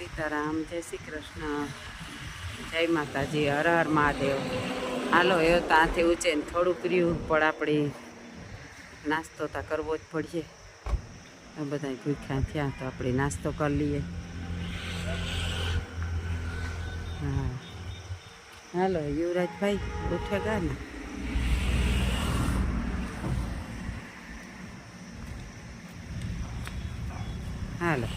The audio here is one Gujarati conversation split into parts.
સીતારામ, જય શ્રી કૃષ્ણ, જય માતાજી, હર હર મહાદેવ. હાલો એ ત્યાંથી ઉચેન થોડુંક રહ્યું પણ આપણે નાસ્તો તો કરવો જ પડશે. બધા ભૂખ્યા થયા તો આપણે નાસ્તો કરી લઈએ. હા હાલો યુવરાજભાઈ ઉઠેગા ને? હાલો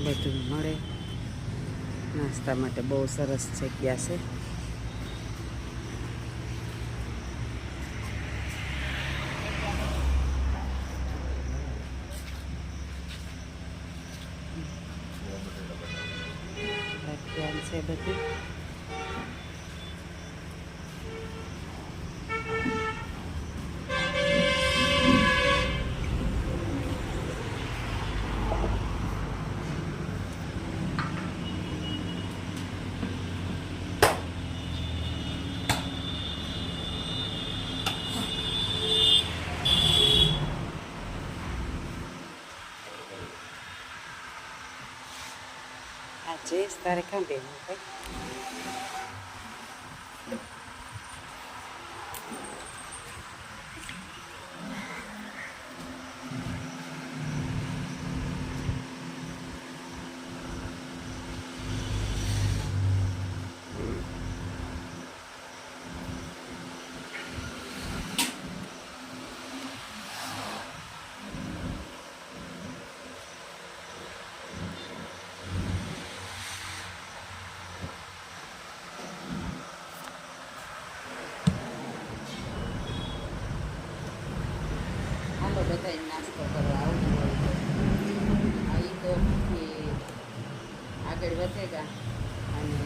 બધું મળે નાસ્તા માટે. બહુ સરસ જગ્યા છે. છે બધું. જઈશ તારે ક્યાં બેવું ભાઈ? બધા નાસ્તો કરવા આવવું હોય એ તો આગળ વધેગા અને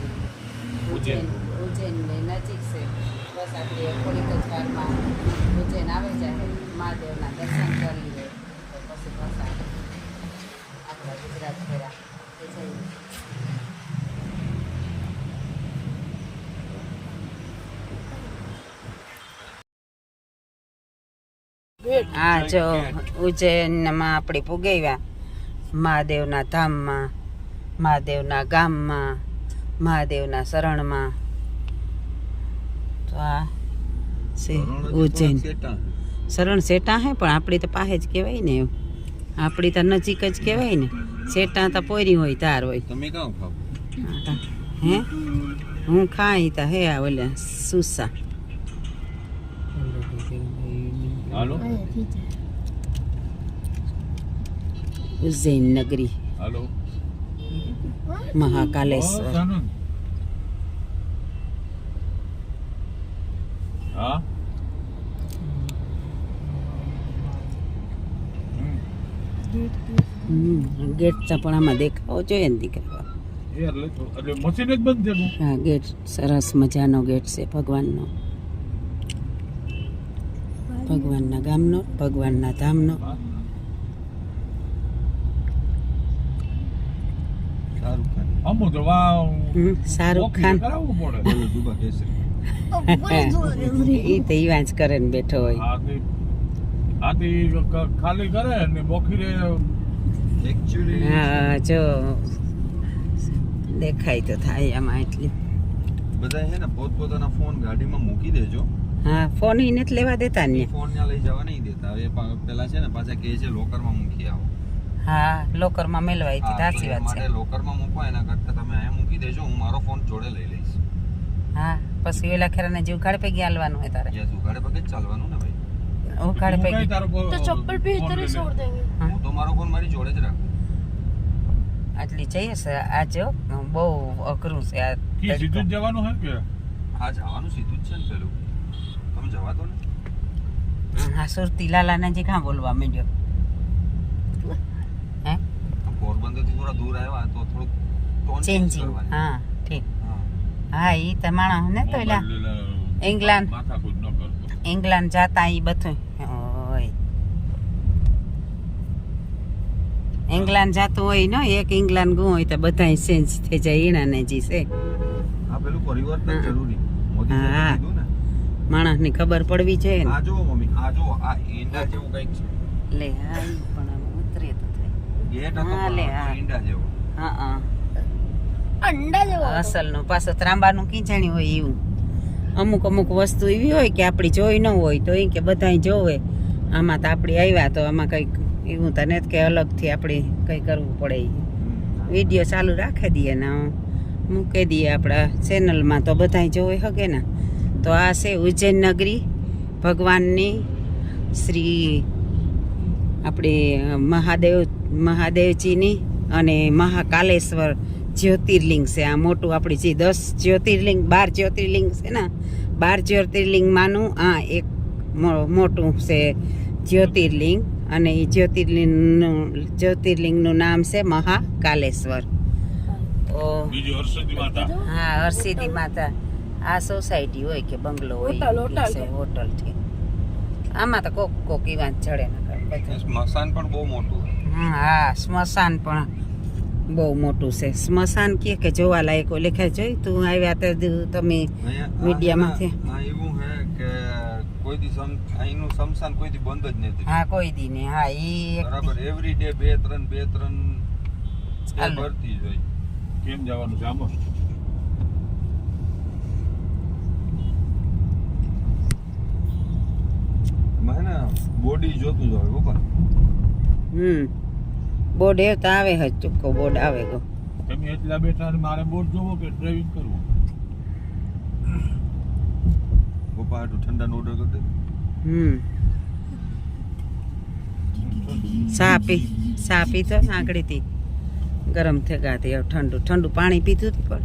ઉજ્જૈનની નજીક છે. બસ આપણે થોડીક જ વારમાં ઉજ્જૈન આવી જાય, મહાદેવના દર્શન કરી લઈએ તો પછી પાછા આપણા ગુજરાત ફેરા જઈએ. હા જો ઉજ્જૈનમાં આપણે પુગાવ્યા મહાદેવના ધામમાં, મહાદેવના ગામમાં, મહાદેવના શરણમાં. તો આ છે ઉજ્જૈન. શરણ સેટા હે પણ આપણી તો પાસે જ કહેવાય ને, એમ આપણી તો નજીક જ કહેવાય ને. સેટા તો પોરી હોય તાર હોય. તમે કાં ખાવ? હે હું ખાઈ તા હે આ ઓલા સુસા. હાલો ઉજ્જૈન નગરી. હાલો મહાકાલેશ્વર. હા ગેટ તો પણ આમાં દેખાવો જોઈએ ને દીકરા. મશીન જ બંધ થયું. હા ગેટ સરસ મજાનો ગેટ છે ભગવાનનો, ભગવાનના ગામનો, ભગવાનના ધામનો. શાહરુખ ખાન એ તો ઈવા જ કરે ને બેઠો હોય. ખાલી કરે ને બોખીરે. હા જો દેખાય તો થાય આમાં એટલી. બધા હે ને પોતપોતાના ફોન ગાડીમાં મૂકી દેજો. હા ફોન ઈને જ લેવા દેતા ને. ફોન ત્યાં લઈ જવા નહીં દેતા. હવે પેલા છે ને પાછા કહે છે લોકરમાં મૂકી આવો. હા લોકરમાં મેલવાય હતી, સાચી વાત છે. લોકરમાં મૂકો એના કરતા તમે અહીંયા મૂકી દેજો, હું મારો ફોન જોડે લઈ લઈશ. હા પછી વેલા ખેરાને જીવ ગાડે પૈકી હાલવાનું હોય તારે. જીવ ગાડે પગે જ ચાલવાનું ને ભાઈ. ઓ ગાડે પૈકી તો ચપ્પલ ભી इधर ही छोड़ देंगे. હું તો મારો ફોન મારી જોડે જ રાખું. આટલી જઈએ છે આજે. બહુ અઘરું છે આ. સીધું જ જવાનું હે કે? હા જવાનું સીધું જ છે ને પેલું. તમે જવા દો ને. હા સુરતી લાલા ને જે કાં બોલવા માંડ્યો હે? પોરબંદર થી થોડા દૂર આવ્યા તો થોડુંક ટોન ચેન્જિંગ. હા ઠીક. હા ઈ તો માણસ ને તો એલા ઇંગ્લેન્ડ માથાકૂટ ન કરતો. ઇંગ્લેન્ડ જાતા ઈ બધું હોય. ઇંગ્લેન્ડ જાતું હોય ને, એક ઇંગ્લેન્ડ ગયું હોય તો બધા ચેન્જ થઈ જાય. એના ને જી છે આ પેલું પરિવર્તન જરૂરી. મોદી સાહેબે કીધું ને માણસની ખબર પડવી જોઈએ ને. આ જો મમ્મી આ જો આ ઈંડા જેવું કંઈક છે લે હા ઈ પણ હવે ઉતરે તો થાય. ગેટ હા, હતો લે, પણ હા. ઈંડા જેવો હા હા અંડા જેવો હતો. અસલનો પાછો ત્રાંબાનું કીચાણી હોય એવું. અમુક અમુક વસ્તુ એવી હોય કે આપણી જોઈ ન હોય તો એ કે બધાય જોવે. આમાં તો આપણી આવ્યા તો આમાં કંઈક એવું તો નથી કે અલગથી આપણે કંઈ કરવું પડે ઈ. વિડીયો ચાલુ રાખી દઈએ ને મૂકી દઈએ આપણા ચેનલમાં તો બધાય જોઈ શકે ને. તો આ છે ઉજ્જૈન નગરી ભગવાનની શ્રી આપણે મહાદેવજીની અને મહાકાલેશ્વર જ્યોતિર્લિંગ છે આ મોટું. આપણી જે 10 જ્યોતિર્લિંગ 12 જ્યોતિર્લિંગ છે ને 12 જ્યોતિર્લિંગમાંનું આ એક મોટું છે જ્યોતિર્લિંગ. અને એ જ્યોતિર્લિંગનું નામ છે મહાકાલેશ્વર. તો બીજી હર્ષદી માતા હા હરસિદ્ધિ માતા. આ સોસાયટી હોય કે બંગલો હોય હોટલ, ઈ છે હોટલ છે. આમાં તો કોક ઈવાન ચડે ને બધા. સ્મશાન પણ બહુ મોટું છે. હા સ્મશાન પણ બહુ મોટું છે. સ્મશાન કે જોવાલાયક લેખાય જોઈ તું આવ્યા તો તમે મીડિયામાંથી. આ એવું હે કે કોઈ દી અહીંનું સ્મશાન કોઈ દી બંધ જ નથી. હા કોઈ દી નહીં. હા ઈ બરાબર એવરી ડે 2-3 ચાલુ. ભરતી જ હોય. કેમ જવાનું છે આમાં એમાં હે ને બોડી જોતું જ હોય ઉપર. બોર્ડ એ તો આવે હજ ચોખ્ખો બોર્ડ આવે ગો. તમે એટલા બેઠા અને મારે બોટ જોવો કે ડ્રાઇવિંગ કરવું પપ્પા હાટું ઠંડાનો ઓર્ડર કરી દે. ચા પીતો ને આગળથી ગરમ થઈ ગાતી હવે ઠંડુ પાણી પીધું હતું પણ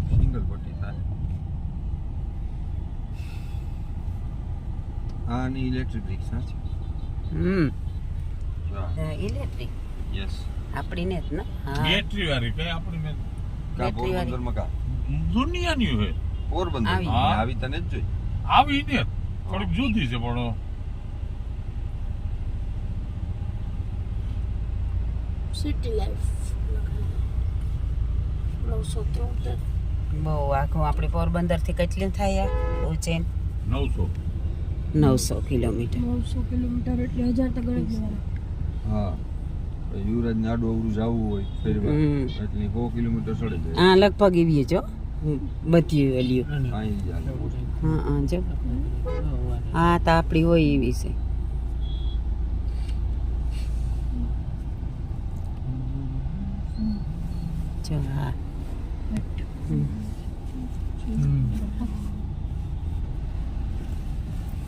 સિંગલ પટ્ટી થાય. આની ઇલેક્ટ્રિક રિક્ષા છે. ઇલેક્ટ્રિક યસ આપણી ને જ ને. હા બેટરી વાળી કઈ આપણી મેં કા બેટરી વાળી. પોરબંદરમાં કા દુનિયાની હોય પોરબંદર આવી. આવી તને જ જોઈ. આવી ને થોડીક જુદી છે પણ સિટી લાઈફ 973. બહુ આખું આપણે પોરબંદર થી કેટલી થાય આ ઉજ્જૈન 900 900 કિલોમીટર. 900 કિલોમીટર એટલે 1000 તો ગણી લેવાના. હા યુવરાજ ને આડું અવળું જવું હોય ફેરવા એટલે 100 કિલોમીટર ચડે જાય. હા લગભગ એવી જો બધી વેલ્યુ. અહીં જ હાલે. હા જો હા તો આપણી હોય એવી છે. જો હા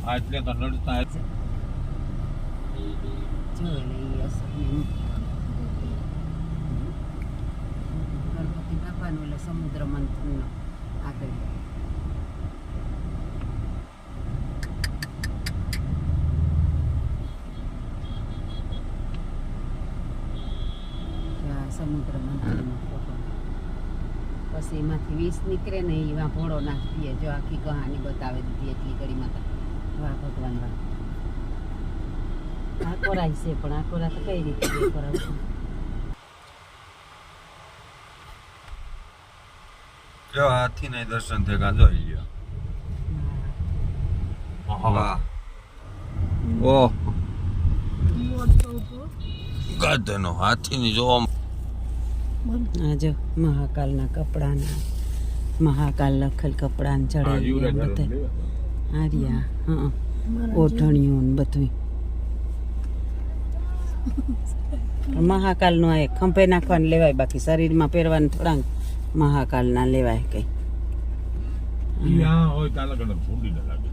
આ એટલે તો નડતા હશે. જો ઈ અસલી ગણપતિ બાપાનું એટલે સમુદ્ર મંથનનો આગળ. સમુદ્ર મંથનનો ફોટો. પછી એમાંથી 20 નીકળે ને એમાં ભોળો નાખીએ. જો આખી કહાની બતાવે દીધી એટલી ઘડીમાં તો. વાહ ભગવાન વાહ. આ કોરાય છે પણ આ કોરા તો કઈ રીતે કરાવશું. જો હાથી ને દર્શન થયા જોઈ લ્યો. વાહ ઓહ ગાધનો હાથી ની જો આ જો મહાકાલના કપડાના મહાકાલ લખેલ કપડાને હા, ચડે યુવરાજ વાળો બધા લેવા. આર્યા હા ઓઢણીઓ ને બધું. મહાકાલનું આ એક ખંભે નાખવાનું લેવાય બાકી શરીરમાં પહેરવાનું થોડાક મહાકાલના લેવાય કઈ. ઈ આ હોય ત્યાં લગન ઠંડી ન લાગે.